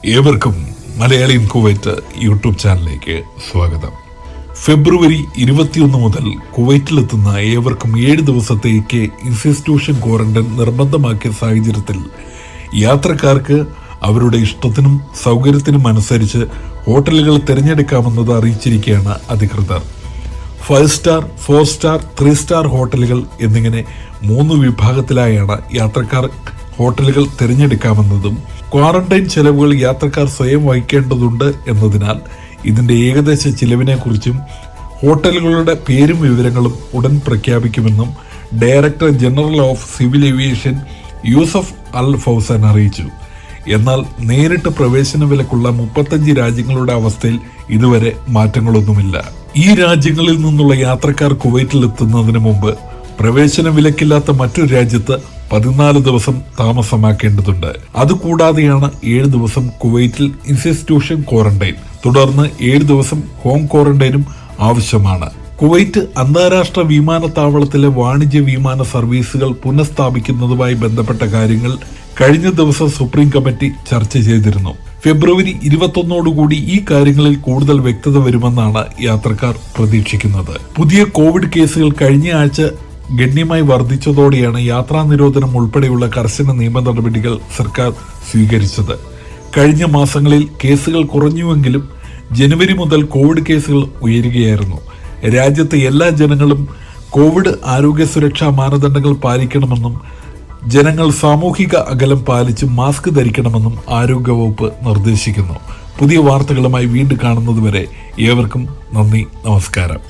ഏവർക്കും Malayali in Kuwait YouTube ചാനലിലേക്ക് സ്വാഗതം. ഫെബ്രുവരി 21 മുതൽ കുവൈറ്റിലെത്തുന്ന ഏവർക്കും 7 ദിവസത്തേക്ക് ഇൻസ്റ്റിറ്റ്യൂഷൻ ക്വാറന്റൈൻ നിർബന്ധമാക്കിയ സാഹചര്യത്തിൽ യാത്രക്കാർക്ക് അവരുടെ ഇഷ്ടത്തിനും സൗകര്യത്തിനും അനുസരിച്ച് ഹോട്ടലുകൾ തിരഞ്ഞെടുക്കാമെന്നത് അറിയിച്ചിരിക്കുകയാണ് അധികൃതർ. 5 സ്റ്റാർ, 4 സ്റ്റാർ, 3 സ്റ്റാർ ഹോട്ടലുകൾ എന്നിങ്ങനെ 3 വിഭാഗത്തിലായാണ് യാത്രക്കാർ ഹോട്ടലുകൾ തിരഞ്ഞെടുക്കാമെന്നതും ക്വാറന്റൈൻ ചെലവുകൾ യാത്രക്കാർ സ്വയം വഹിക്കേണ്ടതുണ്ട് എന്നതിനാൽ ഇതിന്റെ ഏകദേശ ചിലവിനെ കുറിച്ചും ഹോട്ടലുകളുടെ പേരും വിവരങ്ങളും ഉടൻ പ്രഖ്യാപിക്കുമെന്നും director general of civil aviation Yusuf Al Fauzan അറിയിച്ചു. എന്നാൽ നേരിട്ട് പ്രവേശന വിലക്കുള്ള 35 രാജ്യങ്ങളുടെ അവസ്ഥയിൽ ഇതുവരെ മാറ്റങ്ങളൊന്നുമില്ല. ഈ രാജ്യങ്ങളിൽ നിന്നുള്ള യാത്രക്കാർ കുവൈറ്റിലെത്തുന്നതിന് മുമ്പ് പ്രവേശന വിലക്കില്ലാത്ത മറ്റൊരു രാജ്യത്ത് 14 ദിവസം താമസമാക്കേണ്ടതുണ്ട്. അതുകൂടാതെയാണ് 7 ദിവസം കുവൈറ്റിൽ ഇൻസ്റ്റിറ്റ്യൂഷൻ ക്വാറന്റൈൻ, തുടർന്ന് 7 ദിവസം ഹോം ക്വാറന്റൈനും ആവശ്യമാണ്. കുവൈറ്റ് അന്താരാഷ്ട്ര വിമാനത്താവളത്തിലെ വാണിജ്യ വിമാന സർവീസുകൾ പുനഃസ്ഥാപിക്കുന്നതുമായി ബന്ധപ്പെട്ട കാര്യങ്ങൾ കഴിഞ്ഞ ദിവസം സുപ്രീം കമ്മിറ്റി ചർച്ച ചെയ്തിരുന്നു. ഫെബ്രുവരി 21 ഈ കാര്യങ്ങളിൽ കൂടുതൽ വ്യക്തത വരുമെന്നാണ് യാത്രക്കാർ പ്രതീക്ഷിക്കുന്നത്. പുതിയ കോവിഡ് കേസുകൾ കഴിഞ്ഞ ആഴ്ച ഗണ്യമായി വർദ്ധിച്ചതോടെയാണ് യാത്രാ നിരോധനം ഉൾപ്പെടെയുള്ള കർശന നിയമ നടപടികൾ സർക്കാർ സ്വീകരിച്ചത്. കഴിഞ്ഞ മാസങ്ങളിൽ കേസുകൾ കുറഞ്ഞുവെങ്കിലും ജനുവരി മുതൽ കോവിഡ് കേസുകൾ ഉയരുകയായിരുന്നു. രാജ്യത്തെ എല്ലാ ജനങ്ങളും കോവിഡ് ആരോഗ്യ സുരക്ഷാ മാനദണ്ഡങ്ങൾ പാലിക്കണമെന്നും ജനങ്ങൾ സാമൂഹിക അകലം പാലിച്ച് മാസ്ക് ധരിക്കണമെന്നും ആരോഗ്യവകുപ്പ് നിർദ്ദേശിക്കുന്നു. പുതിയ വാർത്തകളുമായി വീണ്ടും കാണുന്നതുവരെ ഏവർക്കും നന്ദി, നമസ്കാരം.